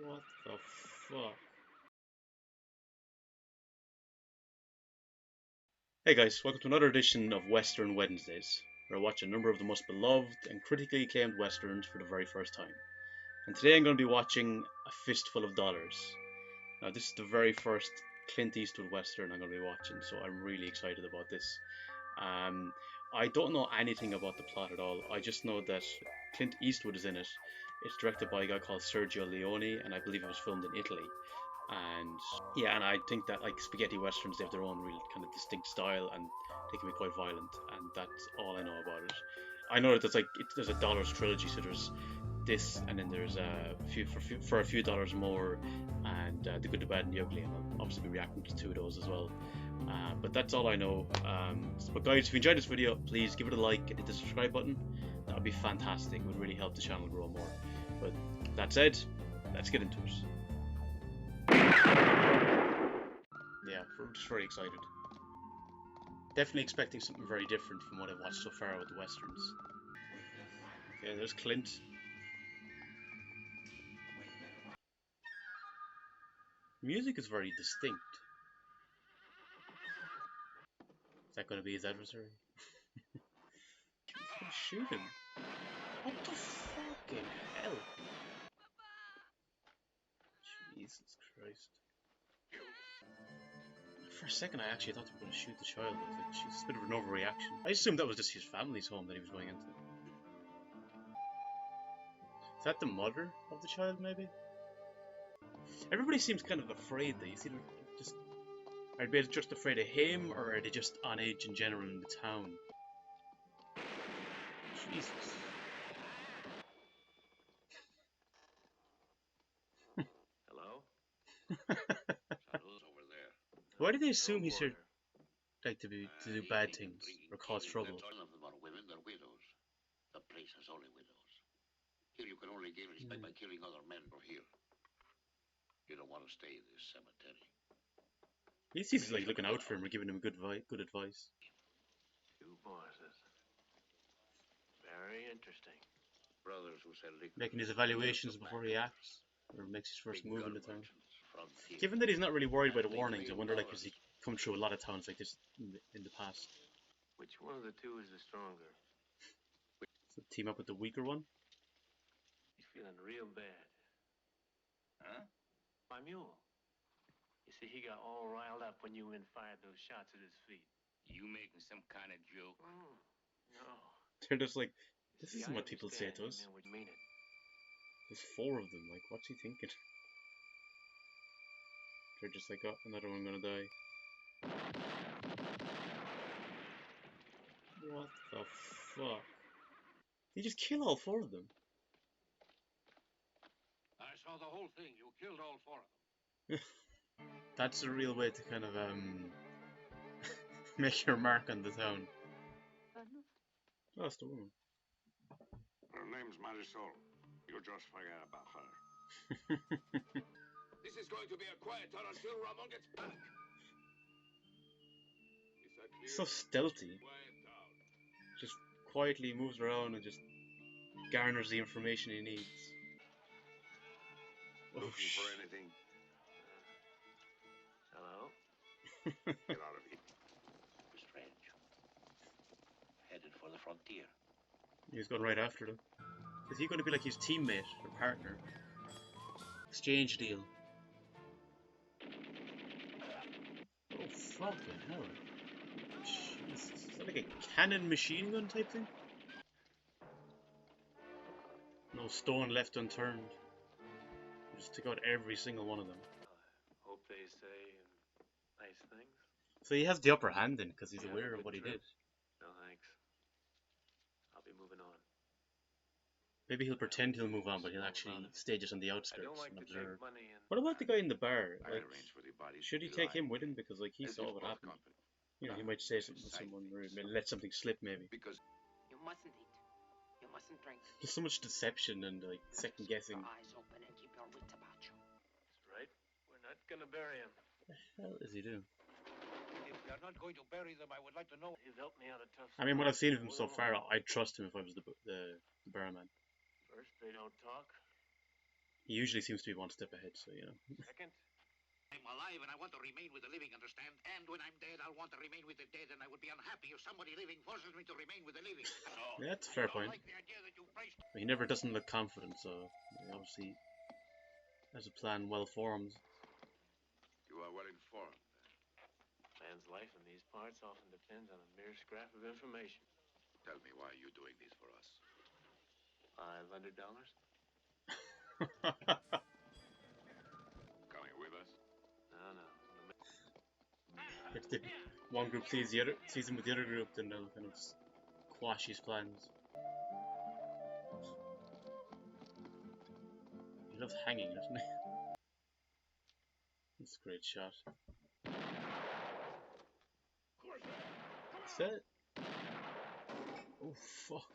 What the fuck? Hey guys, welcome to another edition of Western Wednesdays, where I watch a number of the most beloved and critically acclaimed westerns for the very first time. And today I'm going to be watching A Fistful of Dollars. Now this is the very first Clint Eastwood western I'm going to be watching, so I'm really excited about this. I don't know anything about the plot at all. I just know that Clint Eastwood is in it. It's directed by a guy called Sergio Leone, and I believe it was filmed in Italy. And yeah, and I think that like spaghetti westerns, they have their own real kind of distinct style, and they can be quite violent, and that's all I know about it. I know that there's a Dollars trilogy, so there's this, and then there's for a few dollars more, and the Good, the Bad, and the Ugly, and I'll obviously be reacting to two of those as well. But that's all I know. But guys, if you enjoyed this video, please give it a like and hit the subscribe button. That would be fantastic. It would really help the channel grow more. But that said, let's get into it. Yeah, I'm just very excited. Definitely expecting something very different from what I've watched so far with the westerns. Okay, there's Clint. Music is very distinct. Is that going to be his adversary? He's going to shoot him. What the fucking hell? Jesus Christ. For a second, I actually thought they were going to shoot the child. I was like, jeez, it's a bit of an overreaction. I assumed that was just his family's home that he was going into. Is that the mother of the child, maybe? Everybody seems kind of afraid though. You see, just are they just afraid of him, or are they just on edge in general in the town? Jesus. Hello? Shadows over there. Why do they assume he's here, like to do bad things or cause trouble? None of them are women; they're widows. The place has only widows. Here you can only gain respect by killing other men. Or here, you don't want to stay in this cemetery. He seems like looking out for him or giving him good advice. Two bosses. Very interesting. Brothers who sell liquor. Making his evaluations before he acts, or makes his first move in the town. Given that he's not really worried by the warnings, I wonder, like, has he come through a lot of towns like this in the past? Which one of the two is the stronger? So team up with the weaker one? He's feeling real bad. Huh? My mule. You see, he got all riled up when you men fired those shots at his feet. You making some kind of joke? No. They're just like, this See, isn't I what people say to understand us. you men would mean it. There's four of them, like, what's he thinking? They're just like, oh, another one gonna die. What the fuck? Did he just kill all four of them? I saw the whole thing. You killed all four of them. That's a real way to kind of make your mark on the town. Oh, that's the woman. Her name's Marisol. You just forget about her. This is going to be a quiet town until Ramon gets back. So stealthy. Just quietly moves around and just garners the information he needs. Looking for anything? Hello? Get out of here. Strange. Headed for the frontier. He's going right after them. Is he going to be like his teammate or partner? Exchange deal. Oh fucking hell. Jesus. Is that like a cannon machine gun type thing? No stone left unturned. Just took out every single one of them. Hope they say nice things. So he has the upper hand then, because he's Yeah, aware of good what he trip. did. No thanks. I'll be moving on. Maybe he'll pretend he'll move on, but he'll actually stay just on the I outskirts don't like and to observe. take money and What about the guy in the bar? I Like, arranged for the bodies should to he be take lying. him with him? Because like he As saw if what both happened. companies- You know, he might say something to someone, or he may let something slip maybe. Because You mustn't eat. You mustn't drink. There's so much deception and like second guessing. Keep your eyes open and keep your wits about you. That's right. We're not gonna bury him. What the hell is he doing? if they're not going to bury them, I would like to know. He's helped me out of tough I mean, what I've seen of him spots. so far, I'd trust him if I was the barman. First they don't talk, He usually seems to be one step ahead, so you know. Second? I'm alive and I want to remain with the living, understand? And when I'm dead, I'll want to remain with the dead, and I would be unhappy if somebody living forces me to remain with the living. So, Yeah, that's a fair I don't point. like the idea that you placed... He never doesn't look confident, so he obviously has a plan well formed. You are well informed. Man's life in these parts often depends on a mere scrap of information. Tell me, why are you doing this for us? $500? Coming with us? No. If the one group sees him with the other group, then they'll kind of quash his plans. He loves hanging, doesn't he? That's a great shot. Is that? Oh fuck!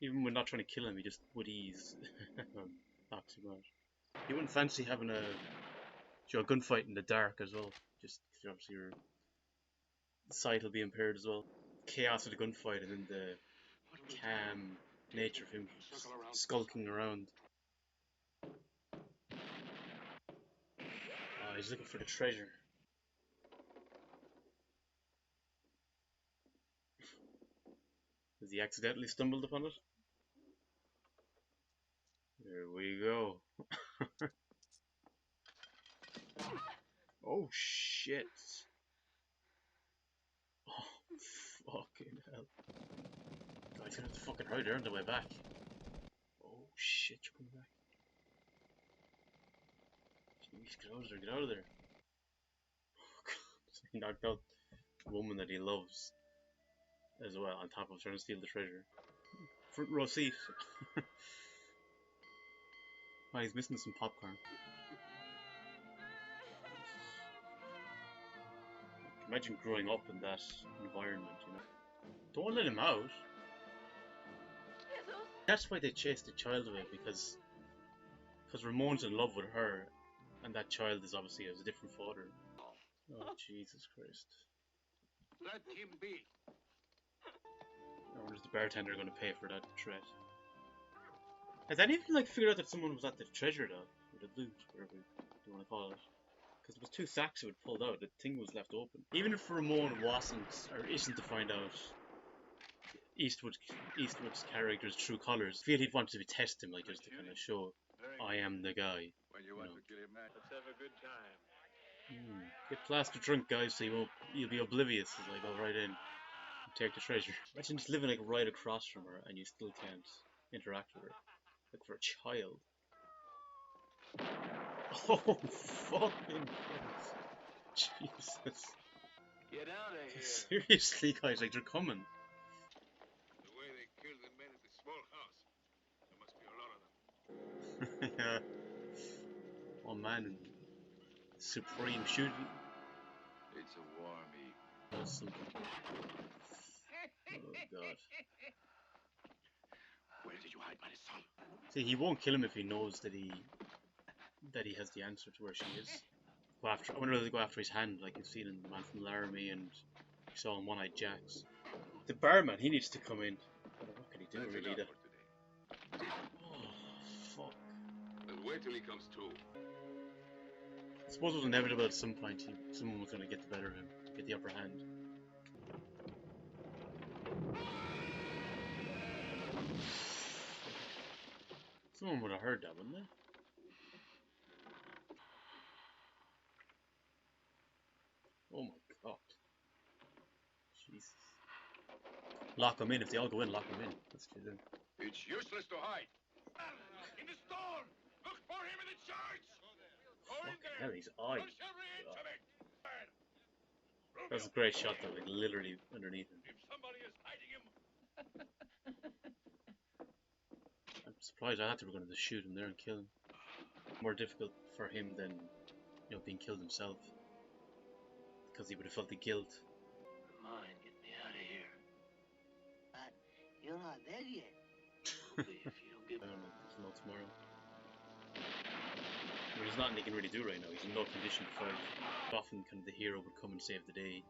Even when not trying to kill him, he just with ease knocks him out. You wouldn't fancy having a gunfight in the dark as well. Just obviously your sight will be impaired as well. Chaos of the gunfight and then the calm nature of him skulking around. Oh, he's looking for the treasure. Has he accidentally stumbled upon it? There we go. Oh shit. Oh fucking hell. God, he's gonna have to fucking hide there on the way back. Oh shit, you're coming back. Jeez, get out of there, get out of there. He knocked out the woman that he loves as well, on top of trying to steal the treasure. Front row seat. Oh, he's missing some popcorn. Imagine growing up in that environment, you know. Don't let him out. That's why they chased the child away, because Ramon's in love with her, and that child is obviously has a different father. Oh Jesus Christ! Let him be. I wonder if the bartender going to pay for that threat. Has anyone like figured out that someone was at the treasure though, or the loot, whatever you want to call it? Because there was 2 sacks that were pulled out. The thing was left open. Even if Ramon wasn't or isn't to find out Eastwood's character's true colours, I feel he'd want to test him, like just to kind of show I am the guy. When you want to kill him, man. Let's have a good time. Get plastered drunk, guys, so you'll be oblivious as I go right in and take the treasure. Imagine just living like right across from her and you still can't interact with her. Like for a child. Oh fucking Christ. Jesus. Get out of here. Seriously, guys, like they're coming. The way they kill the men at the small house. There must be a lot of them. Yeah. One man in supreme shooting. It's a warm evening. Awesome. Oh god. Where did you hide my son? See, he won't kill him if he knows that he has the answer to where she is. I wonder if they go after his hand, like you've seen in The Man from Laramie and you saw in One-Eyed Jacks. The barman, he needs to come in. What can he do, really? Oh, fuck. Then wait till he comes to. I suppose it was inevitable at some point someone was going to get the better of him, get the upper hand. Someone would have heard that, wouldn't they? Oh my god. Jesus. Lock them in. If they all go in, lock them in. That's what you do. It's useless to hide. In the stall! Look for him in the church! Fucking hell, his eye. That was a great shot though, like literally underneath him. If somebody is hiding him. I'm surprised. I thought they were going to just shoot him there and kill him. More difficult for him than, being killed himself. Because he would have felt the guilt. Come on, get me out of here. But you're not dead yet. If you don't give I don't know, there's no tomorrow. I mean, there's nothing he can really do right now. He's in no condition to fight. Often kind of the hero would come and save the day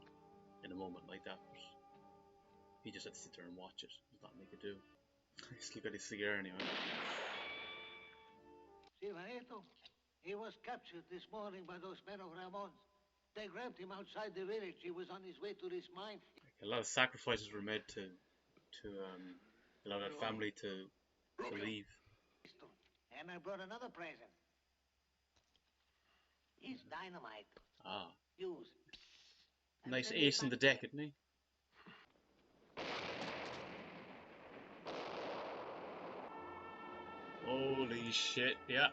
in a moment like that, but he just had to sit there and watch it. There's nothing he could do. He's still got his cigar anyway. See, Juanito, he was captured this morning by those men of Ramon's. They grabbed him outside the village. He was on his way to this mine. A lot of sacrifices were made to allow that family to leave. And I brought another present. It's dynamite. Ah, Use. nice ace in the deck, isn't he? Holy shit, yeah.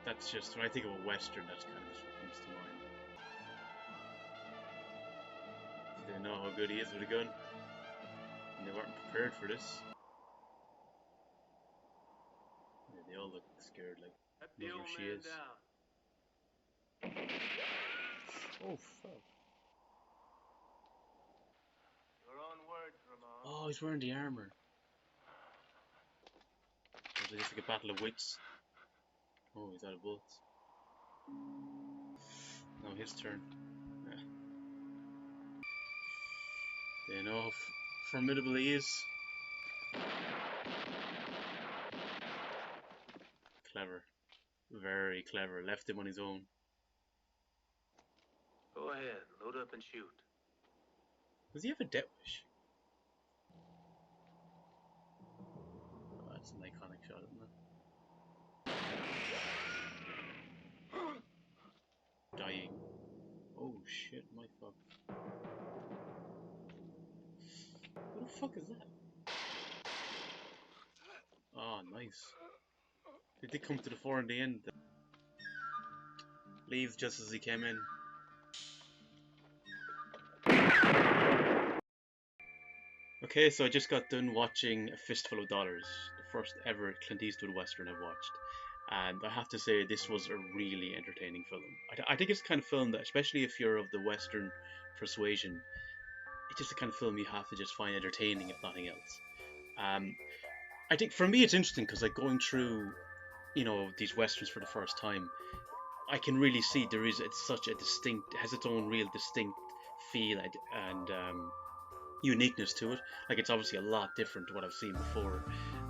That's just, when I think of a Western, that's kind of just what comes to mind. They know how good he is with a gun, and they weren't prepared for this. Yeah, they all look scared, like, Let the whoever old she man is. down. Oh, fuck. Your own words, Ramon. Oh, he's wearing the armor. Was it just like a battle of wits? Oh, he's out of bullets. Now his turn. Yeah. They know how formidable he is. Clever. Very clever. Left him on his own. Go ahead, load up and shoot. Does he have a death wish? Oh, that's an iconic shot, isn't it? Dying. Oh shit, my fuck. What the fuck is that? Oh, nice. He did come to the fore in the end. Leaves just as he came in. Okay, so I just got done watching A Fistful of Dollars, the first ever Clint Eastwood Western I've watched. And I have to say, this was a really entertaining film. I think it's the kind of film that, especially if you're of the Western persuasion, it's just the kind of film you have to just find entertaining, if nothing else. I think for me it's interesting because, like, going through, these Westerns for the first time, I can really see it's such a distinct, it has its own real distinct feel and uniqueness to it. Like, it's obviously a lot different to what I've seen before,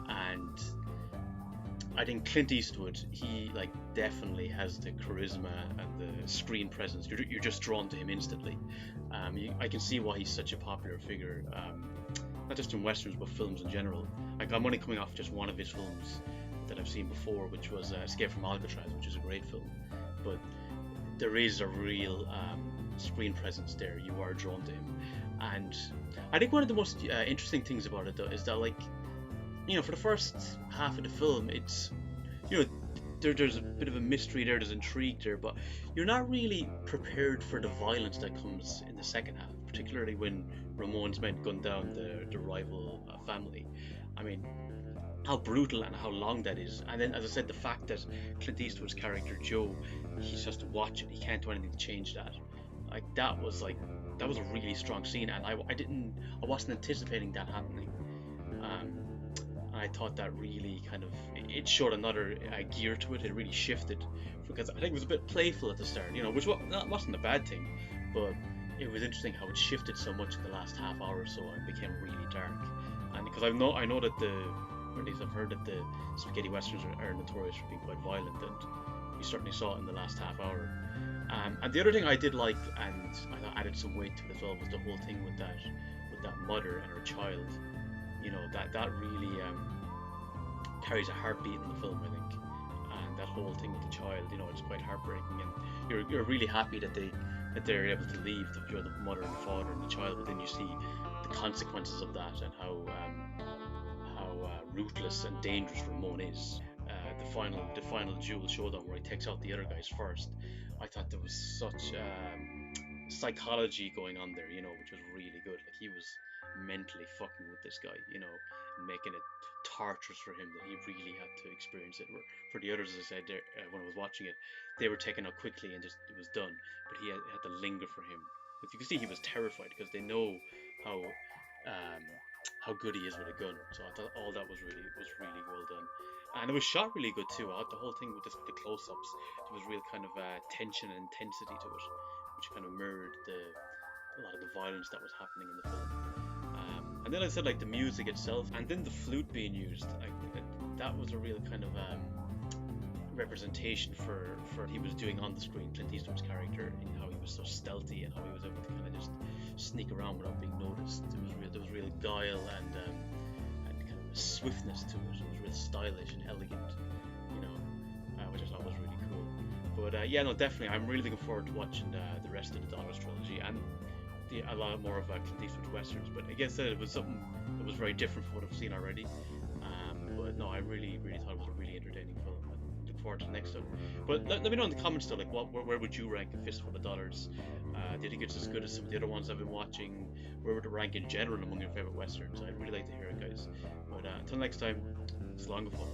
and I think Clint Eastwood, he definitely has the charisma and the screen presence. You're just drawn to him instantly. I can see why he's such a popular figure, not just in westerns but films in general. Like, I'm only coming off just one of his films that I've seen before, which was Escape from Alcatraz, which is a great film. But there is a real screen presence there. You are drawn to him, and I think one of the most interesting things about it, though, is that, for the first half of the film, it's, there's a bit of a mystery there, there's intrigue there, but you're not really prepared for the violence that comes in the second half, particularly when Ramon's men gun down the rival family. I mean, how brutal and how long that is. And then, as I said, the fact that Clint Eastwood's character Joe, he's just watching, he can't do anything to change that. That was a really strong scene, and I wasn't anticipating that happening. And I thought that really it showed another gear to it. It really shifted, because I think it was a bit playful at the start, which wasn't a bad thing, but it was interesting how it shifted so much in the last half hour or so and became really dark. And because I know that or at least I've heard that the spaghetti westerns are notorious for being quite violent, and we certainly saw it in the last half hour. And the other thing I did like, and I thought added some weight to it as well, was the whole thing with that mother and her child. That really carries a heartbeat in the film, I think. And that whole thing with the child, it's quite heartbreaking, and you're really happy that they're able to leave the mother and the father and the child, but then you see the consequences of that and how ruthless and dangerous Ramon is. The final duel showdown where he takes out the other guys first, I thought there was such psychology going on there, which was really good. Like, he was mentally fucking with this guy, and making it torturous for him that he really had to experience it. For the others, as I said there, when I was watching it, they were taken out quickly and just it was done, but he had to linger for him. But you can see he was terrified because they know how good he is with a gun. So I thought all that was really well done, and it was shot really good too. The whole thing with the close-ups, there was real kind of tension and intensity to it, which kind of mirrored a lot of the violence that was happening in the film. And then I said like the music itself, and then the flute being used, like that was a real kind of representation for what he was doing on the screen, Clint Eastwood's character, and how he was so stealthy and how he was able to kind of just sneak around without being noticed. There was real guile and kind of a swiftness to it. It was real stylish and elegant, you know, which I thought was really cool. But yeah, no, definitely, I'm really looking forward to watching the rest of the Dollars trilogy and a lot more of Clint Eastwood's westerns. But like I said, it was something that was very different from what I've seen already. But no, I really thought it was a really entertaining film. I look forward to the next one. But let me know in the comments though, like where would you rank A Fistful of Dollars? Do you think it's as good as some of the other ones I've been watching? Where would it rank in general among your favorite westerns? I'd really like to hear it, guys. But until next time, it's long and fun.